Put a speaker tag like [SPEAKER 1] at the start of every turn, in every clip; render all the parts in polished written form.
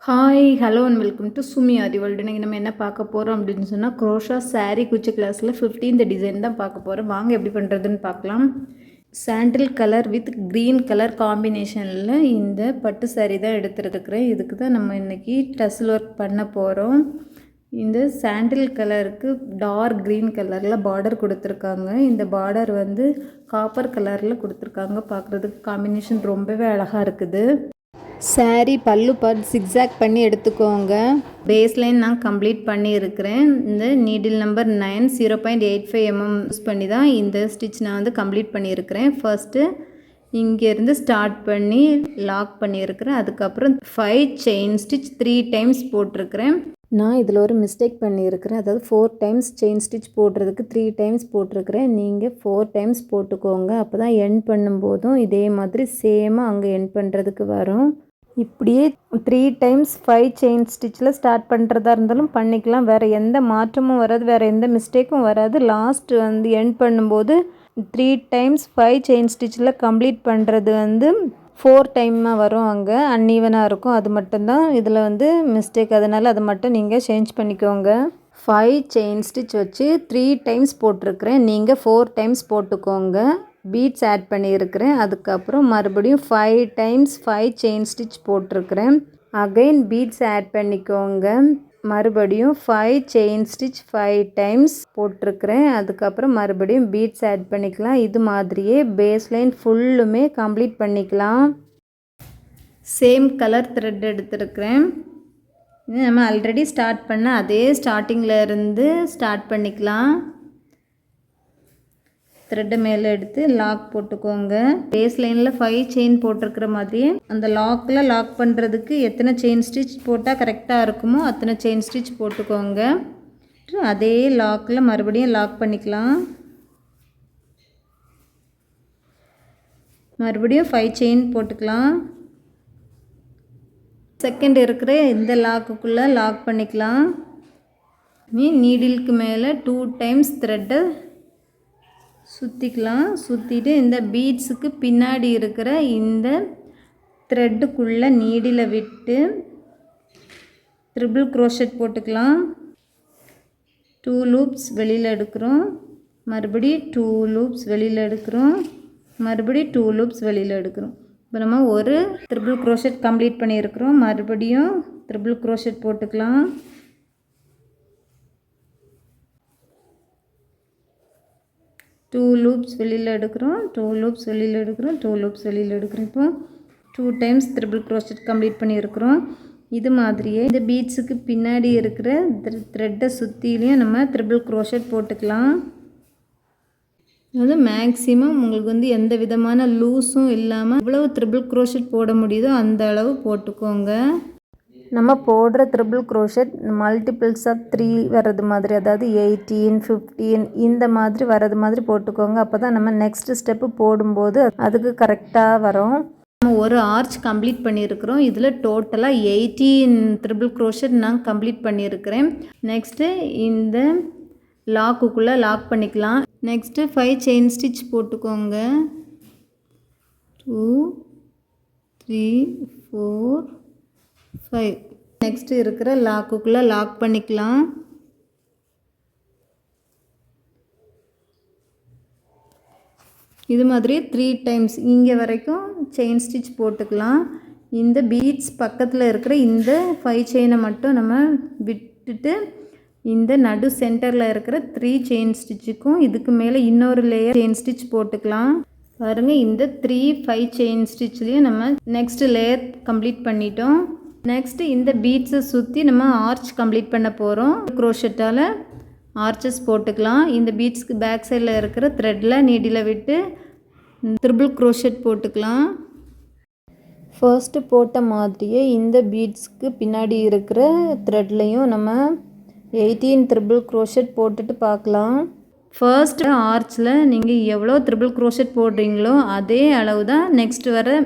[SPEAKER 1] Hi hello and welcome to Sumi Aadhi world. இன்றைக்கி நம்ம என்ன பார்க்க போகிறோம் அப்படின்னு சொன்னால் க்ரோஷா சாரீ குச்சி கிளாஸில் 15th டிசைன் தான் பார்க்க போகிறோம். வாங்க எப்படி பண்ணுறதுன்னு பார்க்கலாம். சாண்டில் கலர் வித் க்ரீன் கலர் காம்பினேஷனில் இந்த பட்டு சாரீ தான் எடுத்துருக்கிறேன். இதுக்கு தான் நம்ம இன்றைக்கி டசல் ஒர்க் பண்ண போகிறோம். இந்த சாண்டில் கலருக்கு டார்க் க்ரீன் கலரில் பார்டர் கொடுத்துருக்காங்க. இந்த பார்டர் வந்து காப்பர் கலரில் கொடுத்துருக்காங்க. பார்க்குறதுக்கு காம்பினேஷன் ரொம்பவே அழகாக இருக்குது. சாரீ பல்லு பார்ட் சிக்ஸாக் பண்ணி எடுத்துக்கோங்க. பேஸ்லைன் நான் கம்ப்ளீட் பண்ணியிருக்கிறேன். இந்த நீடில் நம்பர் 9 0.85 mm யூஸ் பண்ணி தான் இந்த ஸ்டிச் நான் வந்து கம்ப்ளீட் பண்ணியிருக்கிறேன். ஃபர்ஸ்ட்டு இங்கேருந்து ஸ்டார்ட் பண்ணி லாக் பண்ணியிருக்கிறேன். அதுக்கப்புறம் 5 செயின் ஸ்டிச் 3 டைம்ஸ் போட்டிருக்கிறேன். நான் இதில் ஒரு மிஸ்டேக் பண்ணியிருக்கிறேன். அதாவது 4 டைம்ஸ் செயின் ஸ்டிச் போடுறதுக்கு 3 டைம்ஸ் போட்டிருக்கிறேன். நீங்கள் 4 டைம்ஸ் போட்டுக்கோங்க. அப்போ தான் எண்ட் பண்ணும்போதும் இதே மாதிரி சேமாக அங்கே எண்ட் பண்ணுறதுக்கு வரும். இப்படியே 3 டைம்ஸ் 5 செயின் ஸ்டிச்சில் ஸ்டார்ட் பண்ணுறதா இருந்தாலும் பண்ணிக்கலாம். வேறு எந்த மாற்றமும் வராது, வேறு எந்த மிஸ்டேக்கும் வராது. லாஸ்ட் வந்து எண்ட் பண்ணும்போது 3 டைம்ஸ் 5 செயின் ஸ்டிச்சில் கம்ப்ளீட் பண்ணுறது வந்து 4 டைமாக வரும். அங்கே அன்ஈவனாக இருக்கும். அது மட்டும்தான் இதில் வந்து மிஸ்டேக். அதனால் அதை மட்டும் நீங்கள் சேஞ்ச் பண்ணிக்கோங்க. 5 செயின் ஸ்டிச் வச்சு 3 டைம்ஸ் போட்டிருக்கிறேன். நீங்கள் 4 டைம்ஸ் போட்டுக்கோங்க. பீட்ஸ் ஆட் பண்ணியிருக்கிறேன். அதுக்கப்புறம் மறுபடியும் 5 டைம்ஸ் 5 செயின் ஸ்டிச் போட்டிருக்கிறேன். அகைன் பீட்ஸ் ஆட் பண்ணிக்கோங்க. மறுபடியும் 5 செயின் ஸ்டிச் 5 டைம்ஸ் போட்டிருக்கிறேன். அதுக்கப்புறம் மறுபடியும் பீட்ஸ் ஆட் பண்ணிக்கலாம். இது மாதிரியே பேஸ்லைன் ஃபுல்லுமே கம்ப்ளீட் பண்ணிக்கலாம். சேம் கலர் த்ரெட் எடுத்துருக்கிறேன். நம்ம ஆல்ரெடி ஸ்டார்ட் பண்ண அதே ஸ்டார்டிங்கில் இருந்து ஸ்டார்ட் பண்ணிக்கலாம். த்ரெட்டை மேலே எடுத்து லாக் போட்டுக்கோங்க. பேஸ் லைனில் 5 செயின் போட்டிருக்கிற மாதிரியே அந்த லாக்கில் லாக் பண்ணுறதுக்கு எத்தனை செயின் ஸ்டிச் போட்டால் கரெக்டாக இருக்குமோ அத்தனை செயின் ஸ்டிச் போட்டுக்கோங்க. அதே லாக்கில் மறுபடியும் லாக் பண்ணிக்கலாம். மறுபடியும் 5 செயின் போட்டுக்கலாம். செகண்ட் இருக்கிற இந்த லாக்குக்குள்ளே லாக் பண்ணிக்கலாம். நீடிலுக்கு மேலே 2 டைம்ஸ் த்ரெட்டை சுற்றிக்கலாம். சுற்றிட்டு இந்த பீட்ஸுக்கு பின்னாடி இருக்கிற இந்த த்ரெட்டுக்குள்ளே நீடில் விட்டு ட்ரிபிள் க்ரோஷெட் போட்டுக்கலாம். 2 லூப்ஸ் வெளியில் எடுக்கிறோம். மறுபடியும் 2 லூப்ஸ் வெளியில் எடுக்கிறோம். மறுபடியும் 2 லூப்ஸ் வெளியில் எடுக்கிறோம். இப்போ நம்ம ஒரு ட்ரிபிள் க்ரோஷெட் கம்ப்ளீட் பண்ணியிருக்கிறோம். மறுபடியும் ட்ரிபிள் க்ரோஷெட் போட்டுக்கலாம். டூ லூப்ஸ் வெளியில் எடுக்கிறோம். 2 லூப்ஸ் வெளியில் எடுக்கிறோம். 2 லூப்ஸ் வெளியில் எடுக்கிறோம். இப்போ 2 டைம்ஸ் ட்ரிபிள் க்ரோஷெட் கம்ப்ளீட் பண்ணியிருக்கிறோம். இது மாதிரியே இந்த பீட்ஸுக்கு பின்னாடி இருக்கிற த்ரெட்டை சுற்றிலையும் நம்ம ட்ரிபிள் க்ரோஷெட் போட்டுக்கலாம். அது மேக்ஸிமம் உங்களுக்கு வந்து எந்த விதமான லூஸும் இல்லாமல் எவ்வளவு ட்ரிபிள் க்ரோஷெட் போட முடியுதோ அந்த அளவு போட்டுக்கோங்க. நம்ம போடுற ட்ரிபிள் க்ரோஷெட் மல்டிபிள்ஸ் ஆஃப் 3 வர்றது மாதிரி, அதாவது 18, 15 இந்த மாதிரி வர்றது மாதிரி போட்டுக்கோங்க. அப்போ தான் நம்ம நெக்ஸ்ட் ஸ்டெப்பு போடும்போது அதுக்கு கரெக்டாக வரும். நம்ம ஒரு ஆர்ச் கம்ப்ளீட் பண்ணியிருக்கிறோம். இதில் டோட்டலாக 18 ட்ரிபிள் க்ரோஷெட் நான் கம்ப்ளீட் பண்ணியிருக்கிறேன். நெக்ஸ்ட்டு இந்த லாக்குக்குள்ளே லாக் பண்ணிக்கலாம். நெக்ஸ்ட்டு 5 செயின் ஸ்டிச் போட்டுக்கோங்க. 2 3 4 5. நெக்ஸ்ட்டு இருக்கிற லாக்குக்குள்ளே லாக் பண்ணிக்கலாம். இது மாதிரி 3 டைம்ஸ் இங்கே வரைக்கும் செயின் ஸ்டிச் போட்டுக்கலாம். இந்த பீட்ஸ் பக்கத்தில் இருக்கிற இந்த 5 செயினை மட்டும் நம்ம விட்டுட்டு இந்த நடு சென்டரில் இருக்கிற 3 செயின் ஸ்டிச்சுக்கும் இதுக்கு மேலே இன்னொரு லேயர் செயின் ஸ்டிச் போட்டுக்கலாம். பாருங்கள், இந்த 3 5 செயின் ஸ்டிச்லேயும் நம்ம நெக்ஸ்ட் லேயர் கம்ப்ளீட் பண்ணிட்டோம். நெக்ஸ்ட்டு இந்த பீட்ஸை சுற்றி நம்ம ஆர்ச் கம்ப்ளீட் பண்ண போகிறோம். க்ரோஷெட்டால் ஆர்ச்சஸ் போட்டுக்கலாம். இந்த பீட்ஸ்க்கு பேக் சைடில் இருக்கிற த்ரெட்டில் நீடில் விட்டு ட்ரிபிள் க்ரோஷெட் போட்டுக்கலாம். ஃபர்ஸ்ட்டு போட்ட மாதிரியே இந்த பீட்ஸ்க்கு பின்னாடி இருக்கிற த்ரெட்லையும் நம்ம 18 ட்ரிபிள் க்ரோஷெட் போட்டுட்டு பார்க்கலாம். ஃபர்ஸ்ட் ஆர்ச்சில் நீங்கள் எவ்வளோ ட்ரிபிள் க்ரோஷெட் போடுறீங்களோ அதே அளவு தான் நெக்ஸ்ட் வர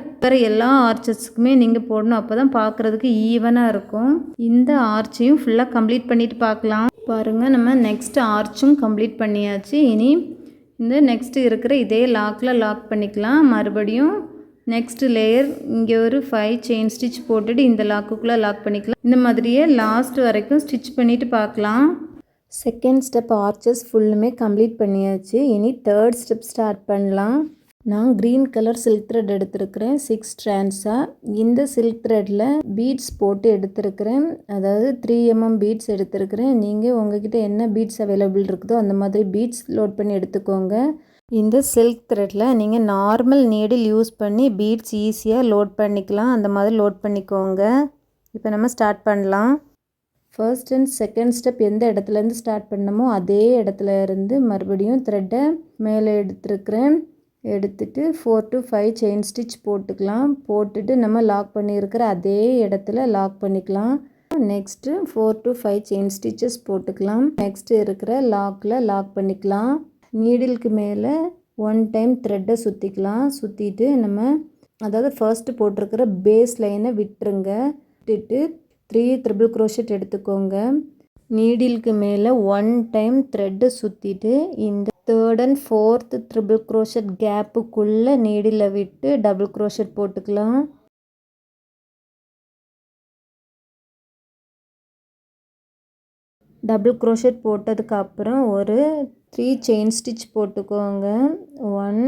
[SPEAKER 1] எல்லா ஆர்ச்சஸ்க்குமே நீங்கள் போடணும். அப்போ தான் பார்க்குறதுக்கு ஈவனாக இருக்கும். இந்த ஆர்ச்சையும் ஃபுல்லாக கம்ப்ளீட் பண்ணிவிட்டு பார்க்கலாம். பாருங்கள், நம்ம நெக்ஸ்ட் ஆர்ச்சும் கம்ப்ளீட் பண்ணியாச்சு. இனி இந்த நெக்ஸ்ட்டு இருக்கிற இதே லாக்கில் லாக் பண்ணிக்கலாம். மறுபடியும் நெக்ஸ்ட் லேயர் இங்கே ஒரு 5 செயின் ஸ்டிச் போட்டுட்டு இந்த லாக்குக்குள்ளே லாக் பண்ணிக்கலாம். இந்த மாதிரியே லாஸ்ட் வரைக்கும் ஸ்டிச் பண்ணிவிட்டு பார்க்கலாம். செகண்ட் ஸ்டெப் ஆர்ச்சஸ் ஃபுல்லுமே கம்ப்ளீட் பண்ணியாச்சு. இனி தேர்ட் ஸ்டெப் ஸ்டார்ட் பண்ணலாம். நான் க்ரீன் கலர் சில்க் த்ரெட் எடுத்திருக்கிறேன் 6 ஸ்ட்ராண்ட்ஸாக. இந்த சில்க் த்ரெட்டில் பீட்ஸ் போட்டு எடுத்திருக்கிறேன். அதாவது 3 mm பீட்ஸ் எடுத்திருக்கிறேன். நீங்கள் உங்ககிட்ட என்ன பீட்ஸ் அவைலபிள் இருக்குதோ அந்த மாதிரி பீட்ஸ் லோட் பண்ணி எடுத்துக்கோங்க. இந்த சில்க் த்ரெட்டில் நீங்கள் நார்மல் நீடில் யூஸ் பண்ணி பீட்ஸ் ஈஸியாக லோட் பண்ணிக்கலாம். அந்த மாதிரி லோட் பண்ணிக்கோங்க. இப்போ நம்ம ஸ்டார்ட் பண்ணலாம். ஃபர்ஸ்ட் அண்ட் செகண்ட் ஸ்டெப் எந்த இடத்துலேருந்து ஸ்டார்ட் பண்ணமோ அதே இடத்துல இருந்து மறுபடியும் த்ரெட்டை மேலே எடுத்துருக்கிறேன். எடுத்துட்டு 4 to 5 செயின் ஸ்டிச் போட்டுக்கலாம். போட்டுட்டு நம்ம லாக் பண்ணியிருக்கிற அதே இடத்துல லாக் பண்ணிக்கலாம். நெக்ஸ்ட்டு 4 to 5 செயின் ஸ்டிச்சஸ் போட்டுக்கலாம். நெக்ஸ்ட்டு இருக்கிற லாக்கில் லாக் பண்ணிக்கலாம். நீடிலுக்கு மேலே 1 டைம் த்ரெட்டை சுற்றிக்கலாம். சுற்றிட்டு நம்ம அதாவது ஃபர்ஸ்ட்டு போட்டிருக்கிற பேஸ் லைனை விட்டுருங்க. விட்டுட்டு 3 ட்ரிபிள் crochet எடுத்துக்கோங்க. நீடிலுக்கு மேலே 1 டைம் த்ரெட்டை சுற்றிட்டு இந்த third and fourth triple crochet கேப்புக்குள்ளே நீடில் விட்டு டபுள் crochet போட்டுக்கலாம். டபுள் crochet போட்டதுக்கப்புறம் ஒரு 3 செயின் ஸ்டிச் போட்டுக்கோங்க. 1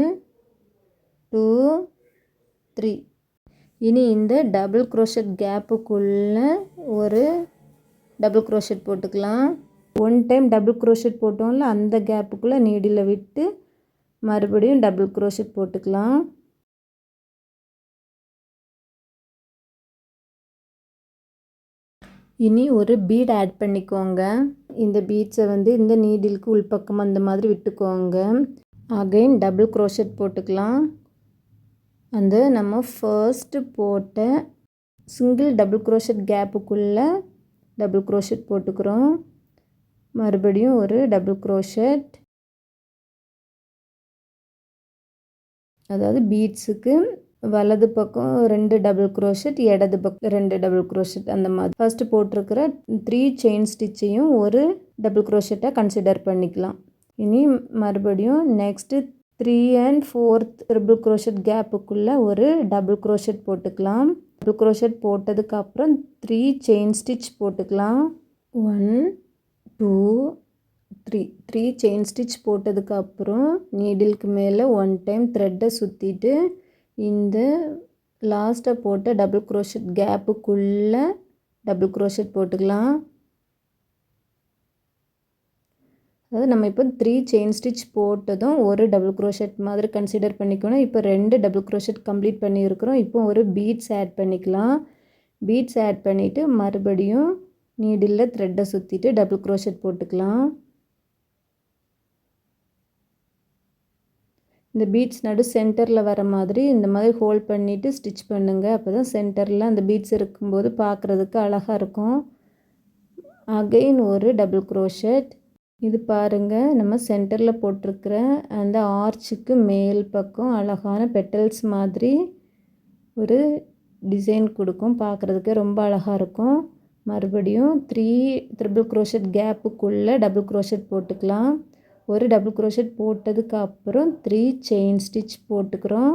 [SPEAKER 1] 2 3. இனி இந்த டபுள் crochet கேப்புக்குள்ளே ஒரு டபுள் crochet போட்டுக்கலாம். 1 டைம் டபுள் crochet போட்டோம்ல அந்த கேப்புக்குள்ளே நீடில் விட்டு மறுபடியும் டபுள் crochet போட்டுக்கலாம். இனி ஒரு பீட் ஆட் பண்ணிக்கோங்க. இந்த பீட்ஸை இந்த நீடிலுக்கு உள்பக்கம் அந்த மாதிரி விட்டுக்கோங்க. அகைன் டபுள் crochet போட்டுக்கலாம். அந்த நம்ம ஃபர்ஸ்ட்டு போட்ட சிங்கிள் டபுள் crochet கேப்புக்குள்ளே டபுள் crochet போட்டுக்கிறோம். மறுபடியும் ஒரு டபுள் crochet. அதாவது பீட்ஸுக்கு வலது பக்கம் 2 டபுள் crochet, இடது பக்கம் 2 டபுள் crochet அந்த மாதிரி. ஃபர்ஸ்ட்டு போட்டிருக்கிற 3 செயின் ஸ்டிச்சையும் ஒரு டபுள் crochetட்டாக கன்சிடர் பண்ணிக்கலாம். இனி மறுபடியும் next 3 and 4th triple crochet கேப்புக்குள்ளே ஒரு டபுள் crochet போட்டுக்கலாம். டபுள் crochet போட்டதுக்கப்புறம் 3 செயின் ஸ்டிச் போட்டுக்கலாம். 1 2 3 செயின் ஸ்டிச் போட்டதுக்கப்புறம் நீடிலுக்கு மேலே 1 டைம் த்ரெட்டை சுற்றிட்டு இந்த லாஸ்ட்டாக போட்ட டபுள் crochet கேப்புக்குள்ளே டபுள் crochet போட்டுக்கலாம். அதாவது நம்ம இப்போ 3 செயின் ஸ்டிச் போட்டதும் ஒரு டபுள் crochet மாதிரி கன்சிடர் பண்ணிக்கணும். இப்போ 2 டபுள் crochet கம்ப்ளீட் பண்ணியிருக்கிறோம். இப்போ ஒரு பீட்ஸ் ஆட் பண்ணிக்கலாம். பீட்ஸ் ஆட் பண்ணிவிட்டு மறுபடியும் நீடில் த்ரெட்டை சுற்றிட்டு டபுள் crochet போட்டுக்கலாம். இந்த பீட்ஸ் நடு சென்டரில் வர மாதிரி இந்த மாதிரி ஹோல்ட் பண்ணிவிட்டு ஸ்டிச் பண்ணுங்கள். அப்போ தான் சென்டரில் அந்த பீட்ஸ் இருக்கும்போது பார்க்குறதுக்கு அழகாக இருக்கும். அகைன் ஒரு டபுள் crochet. இது பாருங்கள், நம்ம சென்டரில் போட்டிருக்கிற அந்த ஆர்ச்சுக்கு மேல் பக்கம் அழகான பெட்டல்ஸ் மாதிரி ஒரு டிசைன் கொடுக்கும். பார்க்குறதுக்கு ரொம்ப அழகாக இருக்கும். மறுபடியும் 3 ட்ரிபிள் crochet கேப்புக்குள்ளே டபுள் crochet போட்டுக்கலாம். ஒரு டபுள் crochet போட்டதுக்கு அப்புறம் 3 செயின் ஸ்டிச் போட்டுக்கிறோம்.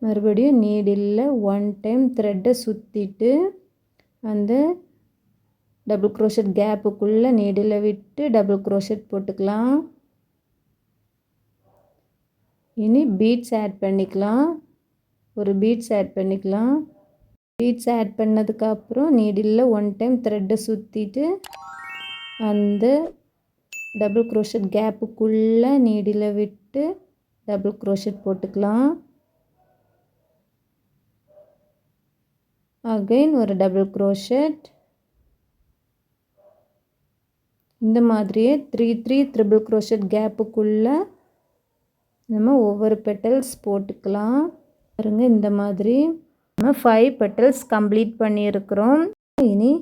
[SPEAKER 1] மறுபடியும் நீடில் 1 டைம் த்ரெட்டை சுற்றிட்டு அந்த டபுள் crochet கேப்புக்குள்ளே நீடில் விட்டு டபுள் crochet போட்டுக்கலாம். இனி பீட்ஸ் ஆட் பண்ணிக்கலாம். ஒரு பீட்ஸ் ஆட் பண்ணிக்கலாம். பீட்ஸ் ஆட் பண்ணதுக்கப்புறம் நீடில் 1 டைம் த்ரெட்டை சுற்றிட்டு அந்த டபுள் crochet கேப்புக்குள்ளே நீடில் விட்டு டபுள் crochet போட்டுக்கலாம். அகைன் ஒரு டபுள் crochet. இந்த மாதிரியே 3 ட்ரிபிள் crochet கேப்புக்குள்ளே நம்ம ஒவ்வொரு பெட்டல்ஸ் போட்டுக்கலாம். பாருங்க, இந்த மாதிரி நம்ம 5 பெட்டல்ஸ் கம்ப்ளீட் பண்ணியிருக்கிறோம். இனி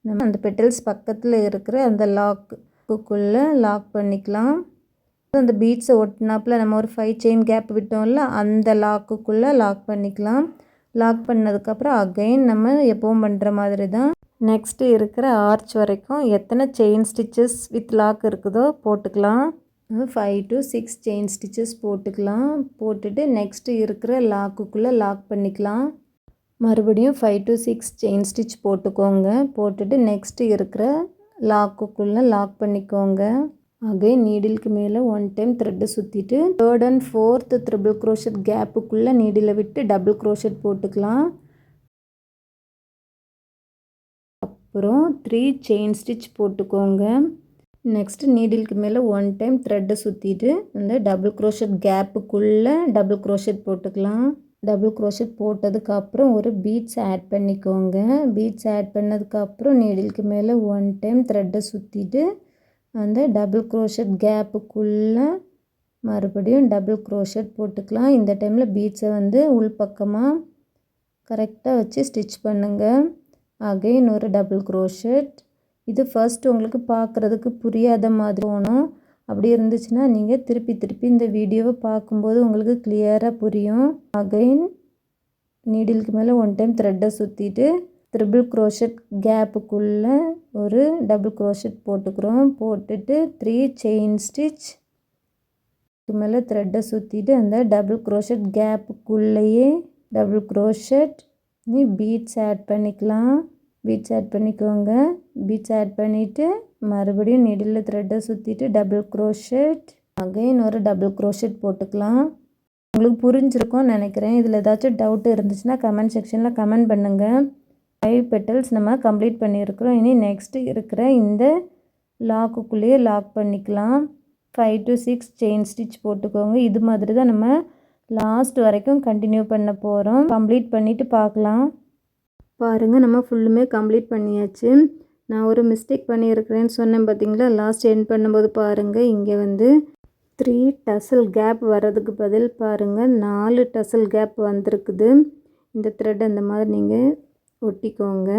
[SPEAKER 1] நம்ம அந்த பெட்டல்ஸ் பக்கத்தில் இருக்கிற அந்த லாக்குக்குள்ளே லாக் பண்ணிக்கலாம். அந்த பீட்ஸை ஒட்டினாப்பில் நம்ம ஒரு 5 செயின் கேப் விட்டோம்ல அந்த லாக்குக்குள்ளே லாக் பண்ணிக்கலாம். லாக் பண்ணதுக்கப்புறம் அகைன் நம்ம எப்பவும் பண்ணுற மாதிரி தான் நெக்ஸ்ட்டு இருக்கிற ஆர்ச் வரைக்கும் எத்தனை செயின் ஸ்டிச்சஸ் வித் லாக் இருக்குதோ போட்டுக்கலாம். 5 to 6 செயின் ஸ்டிச்சஸ் போட்டுக்கலாம். போட்டுட்டு நெக்ஸ்ட்டு இருக்கிற லாக்குக்குள்ளே லாக் பண்ணிக்கலாம். மறுபடியும் 5 to 6 செயின் ஸ்டிச் போட்டுக்கோங்க. போட்டுட்டு நெக்ஸ்ட்டு இருக்கிற லாக்குக்குள்ளே லாக் பண்ணிக்கோங்க. அகைன் நீடிலுக்கு மேலே 1 டைம் த்ரெட்டை சுற்றிட்டு 3rd and 4th triple crochet கேப்புக்குள்ளே நீடிலை விட்டு டபுள் க்ரோஷட் போட்டுக்கலாம். அப்புறம் 3 செயின் ஸ்டிச் போட்டுக்கோங்க. நெக்ஸ்ட்டு நீடிலுக்கு மேலே 1 டைம் த்ரெட்டை சுற்றிட்டு அந்த டபுள் க்ரோஷட் கேப்புக்குள்ளே டபுள் க்ரோஷட் போட்டுக்கலாம். டபுள் க்ரோஷட் போட்டதுக்கப்புறம் ஒரு பீட்ஸ் ஆட் பண்ணிக்கோங்க. பீட்ஸ் ஆட் பண்ணதுக்கப்புறம் நீடிலுக்கு மேலே 1 டைம் த்ரெட்டை சுற்றிட்டு அந்த டபுள் க்ரோஷட் கேப்புக்குள்ளே மறுபடியும் டபுள் க்ரோஷட் போட்டுக்கலாம். இந்த டைமில் பீட்ஸை உள்பக்கமாக கரெக்டாக வச்சு ஸ்டிச் பண்ணுங்கள். அகைன் ஒரு டபுள் க்ரோஷட். இது ஃபர்ஸ்ட் உங்களுக்கு பார்க்குறதுக்கு புரியாத மாதிரி தோணும். அப்படி இருந்துச்சுன்னா நீங்கள் திருப்பி இந்த வீடியோவை பார்க்கும்போது உங்களுக்கு கிளியராக புரியும். அகைன் நீடிலுக்கு மேலே 1 டைம் த்ரெட்டை சுற்றிட்டு ட்ரிபிள் க்ரோஷட் கேப்புக்குள்ளே ஒரு டபுள் க்ரோஷட் போட்டுக்கிறோம். போட்டுட்டு 3 செயின் ஸ்டிச் மேலே த்ரெட்டை சுற்றிட்டு அந்த டபுள் க்ரோஷட் கேப்புக்குள்ளேயே டபுள் க்ரோஷட் பீட்ஸ் ஆட் பண்ணிக்கலாம். பீட்ஸ் ஆட் பண்ணிக்கோங்க. பீட்ஸ் ஆட் பண்ணிவிட்டு மறுபடியும் நீடில் த்ரெட்டை சுற்றிட்டு டபுள் க்ரோஷட் அகைன் ஒரு டபுள் க்ரோஷட் போட்டுக்கலாம். உங்களுக்கு புரிஞ்சிருக்கும்னு நினைக்கிறேன். இதில் ஏதாச்சும் டவுட் இருந்துச்சுன்னா கமெண்ட் செக்ஷனில் கமெண்ட் பண்ணுங்கள். 5 பெட்டல்ஸ் நம்ம கம்ப்ளீட் பண்ணியிருக்கிறோம். இனி நெக்ஸ்ட்டு இருக்கிற இந்த லாக்குக்குள்ளேயே லாக் பண்ணிக்கலாம். 5 to 6 செயின் ஸ்டிச் போட்டுக்கோங்க. இது மாதிரி தான் நம்ம லாஸ்ட் வரைக்கும் கண்டினியூ பண்ண போகிறோம். கம்ப்ளீட் பண்ணிவிட்டு பார்க்கலாம். பாருங்கள், நம்ம ஃபுல்லுமே கம்ப்ளீட் பண்ணியாச்சு. நான் ஒரு மிஸ்டேக் பண்ணியிருக்கிறேன்னு சொன்னேன் பார்த்தீங்களா, லாஸ்ட் எண்ட் பண்ணும்போது பாருங்கள், இங்கே 3 டசல் கேப் வர்றதுக்கு பதில் பாருங்கள் 4 டசல் கேப் வந்திருக்குது. இந்த த்ரெட் அந்த மாதிரி நீங்கள் ஒட்டிக்கோங்க.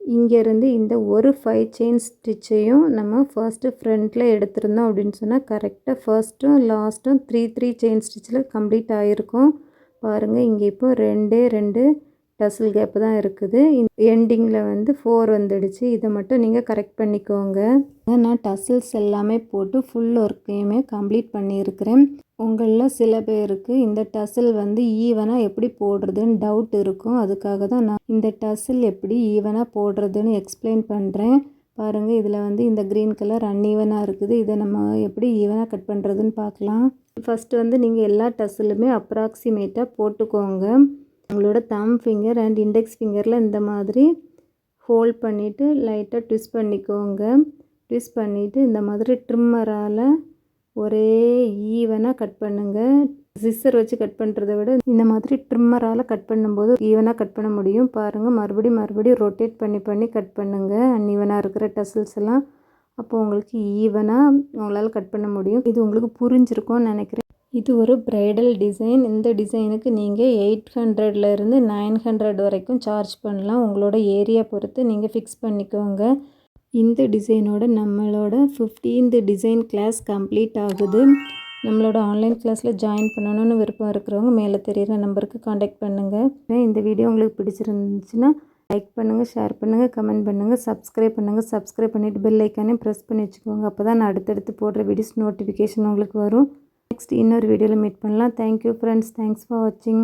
[SPEAKER 1] இங்கேருந்து இந்த ஒரு 5 செயின் ஸ்டிச்சையும் நம்ம ஃபர்ஸ்ட்டு ஃப்ரண்ட்டில் எடுத்திருந்தோம் அப்படின்னு சொன்னால் கரெக்டாக ஃபர்ஸ்ட்டும் லாஸ்ட்டும் 3 செயின் ஸ்டிச்சில் கம்ப்ளீட் ஆகிருக்கும். பாருங்கள், இங்கே இப்போ 2 டசல் கேப்பு தான் இருக்குது. எண்டிங்கில் 4 வந்துடுச்சு. இதை மட்டும் நீங்கள் கரெக்ட் பண்ணிக்கோங்க. நான் டசல்ஸ் எல்லாமே போட்டு ஃபுல் ஒர்க்கையுமே கம்ப்ளீட் பண்ணியிருக்கிறேன். உங்களில் சில பேருக்கு இந்த டசல் ஈவனாக எப்படி போடுறதுன்னு டவுட் இருக்கும். அதுக்காக தான் நான் இந்த டசல் எப்படி ஈவனாக போடுறதுன்னு எக்ஸ்பிளைன் பண்ணுறேன். பாருங்கள், இதில் இந்த க்ரீன் கலர் அன்ஈவனாக இருக்குது. இதை நம்ம எப்படி ஈவனாக கட் பண்ணுறதுன்னு பார்க்கலாம். ஃபஸ்ட்டு நீங்கள் எல்லா டசலுமே அப்ராக்சிமேட்டாக போட்டுக்கோங்க. உங்களோட தம் ஃபிங்கர் அண்ட் இண்டெக்ஸ் ஃபிங்கரில் இந்த மாதிரி ஹோல்ட் பண்ணிவிட்டு லைட்டாக ட்விஸ்ட் பண்ணிக்கோங்க. ட்விஸ்ட் பண்ணிவிட்டு இந்த மாதிரி ட்ரிம்மரால் ஒரே ஈவனாக கட் பண்ணுங்கள். சிஸ்ஸர் வச்சு கட் பண்ணுறத விட இந்த மாதிரி ட்ரிம்மரால் கட் பண்ணும்போது ஈவனாக கட் பண்ண முடியும். பாருங்கள், மறுபடியும் ரொட்டேட் பண்ணி கட் பண்ணுங்கள் அன்ஈவனாக இருக்கிற டசல்ஸ் எல்லாம். அப்போது உங்களுக்கு ஈவனாக உங்களால் கட் பண்ண முடியும். இது உங்களுக்கு புரிஞ்சிருக்கும்னு நினைக்கிறேன். இது ஒரு ப்ரைடல் டிசைன். இந்த டிசைனுக்கு நீங்கள் 800லேருந்து 900 வரைக்கும் சார்ஜ் பண்ணலாம். உங்களோட ஏரியா பொறுத்து நீங்கள் ஃபிக்ஸ் பண்ணிக்கோங்க. இந்த டிசைனோட நம்மளோட 15th டிசைன் கிளாஸ் கம்ப்ளீட் ஆகுது. நம்மளோட ஆன்லைன் கிளாஸில் ஜாயின் பண்ணணும்னு விருப்பம் இருக்கிறவங்க மேலே தெரிகிற நம்பருக்கு காண்டாக்ட் பண்ணுங்கள். இந்த வீடியோ உங்களுக்கு பிடிச்சிருந்துச்சுன்னா லைக் பண்ணுங்கள், ஷேர் பண்ணுங்கள், கமெண்ட் பண்ணுங்கள், சப்ஸ்கிரைப் பண்ணுங்கள். சப்ஸ்கிரைப் பண்ணிவிட்டு பெல் ஐக்கானே ப்ரெஸ் பண்ணி வச்சுக்கோங்க. அப்போ தான் நான் அடுத்தடுத்து போடுற வீடியோஸ் நோட்டிஃபிகேஷன் உங்களுக்கு வரும். நெக்ஸ்ட் இன்னொரு வீடியோவில் மீட் பண்ணலாம். Thank you friends. தேங்க்ஸ் ஃபார் வாட்சிங்.